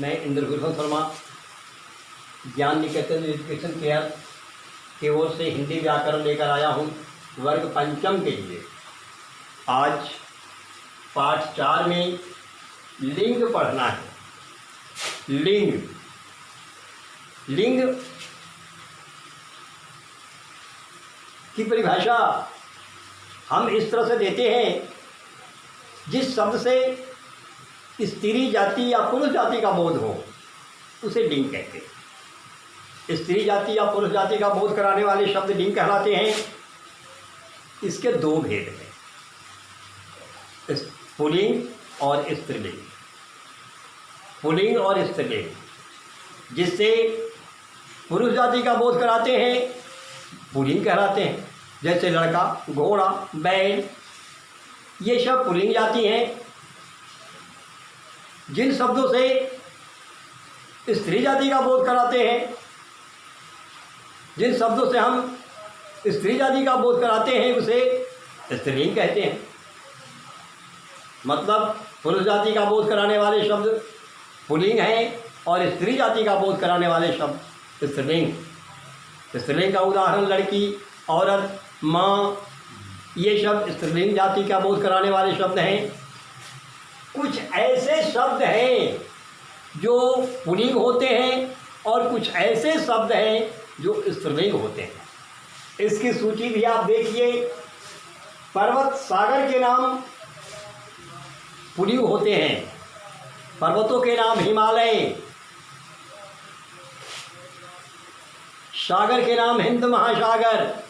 मैं इंद्रभूषण शर्मा ज्ञान निकेतन education care की ओर से हिंदी व्याकरण लेकर आया हूँ वर्ग पंचम के लिए। आज पाठ 4 में लिंग पढ़ना है। लिंग की परिभाषा हम इस तरह से देते हैं, जिस शब्द से स्त्री जाति या पुरुष जाति का बोध हो उसे लिंग कहते हैं। स्त्री जाति या पुरुष जाति का बोध कराने वाले शब्द लिंग कहलाते हैं। इसके 2 भेद हैं, पुल्लिंग और स्त्रीलिंग। पुल्लिंग और स्त्रीलिंग जिससे पुरुष जाति का बोध कराते हैं पुल्लिंग कहलाते हैं। जैसे लड़का, घोड़ा, बैल, ये सब पुल्लिंग जाति हैं। जिन शब्दों से स्त्री जाति का बोध कराते हैं, जिन शब्दों से हम स्त्री जाति का बोध कराते हैं उसे स्त्रीलिंग कहते हैं। मतलब पुरुष जाति का बोध कराने वाले शब्द पुल्लिंग हैं और स्त्री जाति का बोध कराने वाले शब्द स्त्रीलिंग। स्त्रीलिंग का उदाहरण लड़की, औरत, माँ, ये शब्द स्त्रीलिंग जाति का बोध कराने वाले शब्द हैं। कुछ ऐसे शब्द हैं जो पुल्लिंग होते हैं और कुछ ऐसे शब्द हैं जो स्त्रीलिंग होते हैं। इसकी सूची भी आप देखिए। पर्वत, सागर के नाम पुल्लिंग होते हैं। पर्वतों के नाम हिमालय, सागर के नाम हिंद महासागर,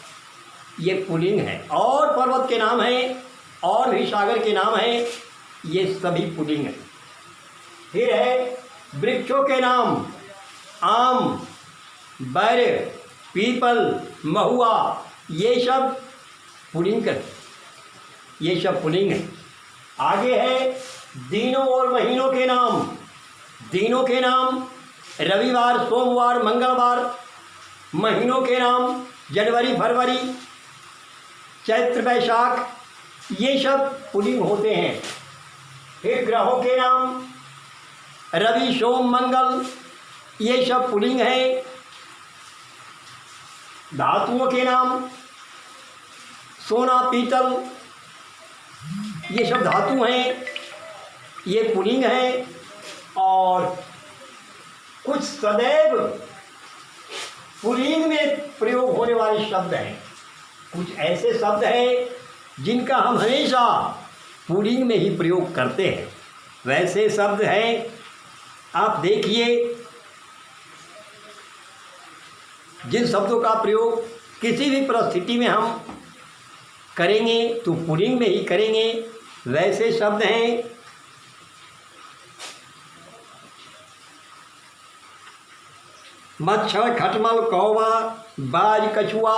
ये पुल्लिंग है। और पर्वत के नाम हैं और भी सागर के नाम हैं, ये सभी पुल्लिंग हैं। फिर है वृक्षों के नाम आम, बर, पीपल, महुआ, ये सब पुल्लिंग है, ये सब पुल्लिंग है। आगे है दिनों और महीनों के नाम। दिनों के नाम रविवार, सोमवार, मंगलवार। महीनों के नाम जनवरी, फरवरी, चैत्र, वैशाख, ये सब पुल्लिंग होते हैं। फिर ग्रहों के नाम रवि, सोम, मंगल, ये सब पुल्लिंग है। धातुओं के नाम सोना, पीतल, ये सब धातु हैं, ये पुल्लिंग है। और कुछ सदैव पुल्लिंग में प्रयोग होने वाले शब्द हैं। कुछ ऐसे शब्द हैं जिनका हम हमेशा पुल्लिंग में ही प्रयोग करते हैं। वैसे शब्द हैं, आप देखिए, जिन शब्दों का प्रयोग किसी भी परिस्थिति में हम करेंगे तो पुल्लिंग में ही करेंगे। वैसे शब्द हैं मच्छर, खटमल, कौवा, बाज, कछुआ।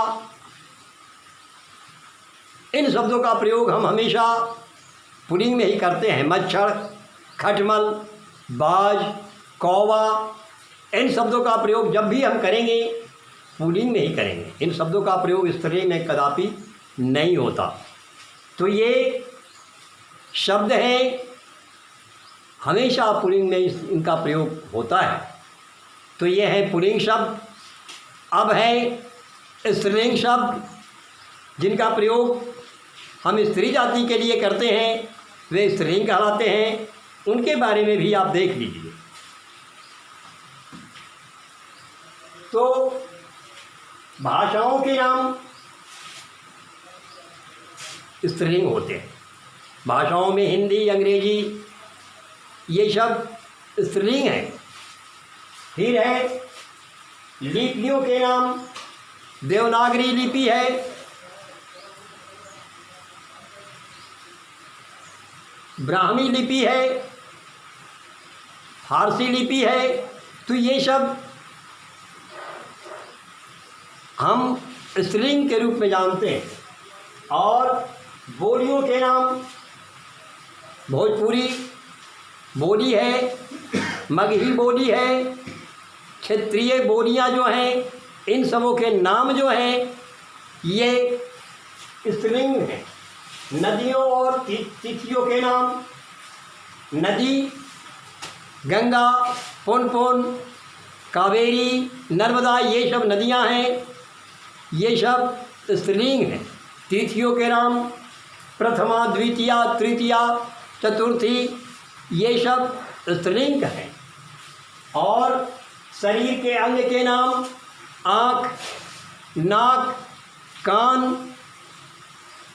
इन शब्दों का प्रयोग हम हमेशा पुल्लिंग में ही करते हैं। मच्छर, खटमल, बाज, कौवा, इन शब्दों का प्रयोग जब भी हम करेंगे पुल्लिंग में ही करेंगे। इन शब्दों का प्रयोग स्त्रीलिंग में कदापि नहीं होता। तो ये शब्द हैं, हमेशा पुल्लिंग में इनका प्रयोग होता है। तो ये है पुल्लिंग शब्द। अब है स्त्रीलिंग शब्द, जिनका प्रयोग हम स्त्री जाति के लिए करते हैं, वे स्त्रीलिंग कहलाते हैं। उनके बारे में भी आप देख लीजिए। तो भाषाओं के नाम स्त्रीलिंग होते हैं। भाषाओं में हिंदी, अंग्रेजी, ये शब्द स्त्रीलिंग हैं। फिर है लिपियों के नाम। देवनागरी लिपि है, ब्राह्मी लिपि है, फारसी लिपि है। तो ये सब हम स्त्रीलिंग के रूप में जानते हैं। और बोलियों के नाम भोजपुरी बोली है, मगही बोली है, क्षेत्रीय बोलियां जो हैं, इन सबों के नाम जो हैं ये स्त्रीलिंग हैं। नदियों और तिथियों के नाम। नदी गंगा, पुनपुन, कावेरी, नर्मदा, ये सब नदियां हैं, ये सब स्त्रीलिंग हैं। तिथियों के नाम प्रथमा, द्वितीया, तृतीया, चतुर्थी, ये सब स्त्रीलिंग हैं। और शरीर के अंग के नाम आँख, नाक, कान,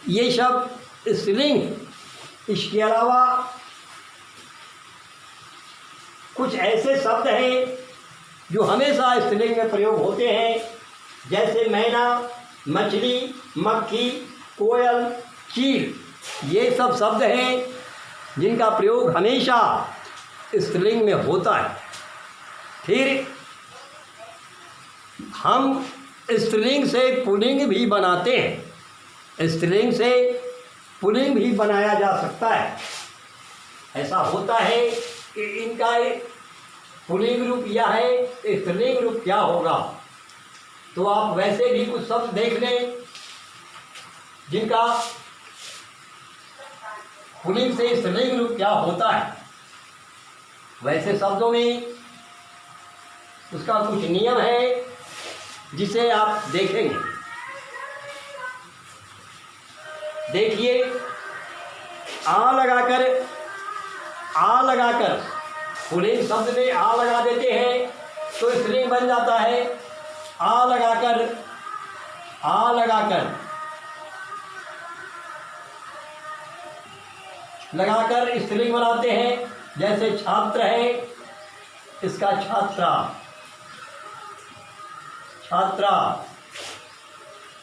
ये सब स्त्रीलिंग। इसके अलावा कुछ ऐसे शब्द हैं जो हमेशा स्त्रीलिंग में प्रयोग होते हैं, जैसे मैना, मछली, मक्खी, कोयल, चील, ये सब शब्द हैं जिनका प्रयोग हमेशा स्त्रीलिंग में होता है। फिर हम स्त्रीलिंग से पुल्लिंग भी बनाते हैं, स्त्रीलिंग से पुल्लिंग भी बनाया जा सकता है। ऐसा होता है कि इनका पुल्लिंग रूप यह है, स्त्रीलिंग रूप क्या होगा। तो आप वैसे भी कुछ शब्द देख लें जिनका पुल्लिंग से स्त्रीलिंग रूप क्या होता है। वैसे शब्दों में उसका कुछ नियम है जिसे आप देखेंगे। देखिए, आ लगाकर पुल्लिंग शब्द में आ लगा देते हैं तो स्त्रीलिंग बन जाता है। आ लगाकर स्त्रीलिंग बनाते हैं। जैसे छात्र है, इसका छात्रा,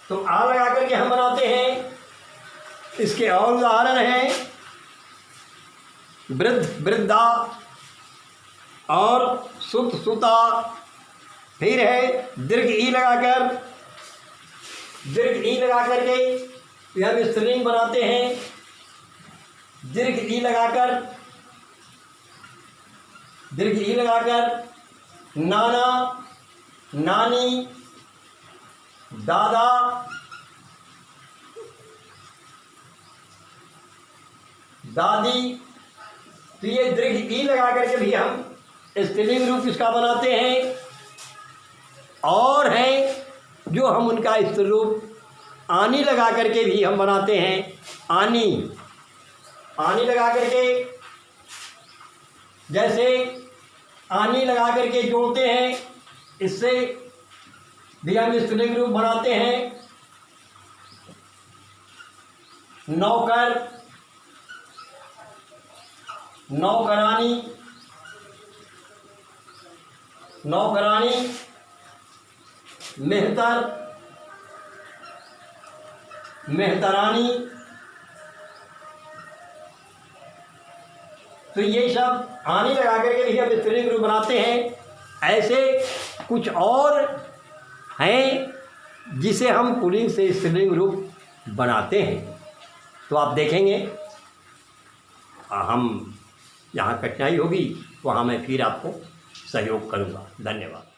तो आ लगा करके हम बनाते हैं। इसके और उदाहरण हैं वृद्ध, वृद्धा और सुत, सुता। फिर है दीर्घ ई लगा करके हम स्त्रीलिंग बनाते हैं। दीर्घ ई लगाकर नाना, नानी, दादा, दादी, तो ये दीर्घ ई लगा करके भी हम स्त्रीलिंग रूप इसका बनाते हैं। और हैं जो हम उनका स्त्री रूप आनी लगा करके भी हम बनाते हैं। आनी लगा करके, जैसे आनी लगा करके जोड़ते हैं, इससे भी हम स्त्रीलिंग रूप बनाते हैं। नौकर, नौकरानी, मेहतर, मेहतरानी, तो ये सब आनी लगा करके भी हम स्त्रीलिंग रूप बनाते हैं। ऐसे कुछ और हैं जिसे हम पुल्लिंग से स्त्रीलिंग रूप बनाते हैं। तो आप देखेंगे, हम जहाँ कठिनाई होगी वहाँ मैं फिर आपको सहयोग करूँगा। धन्यवाद।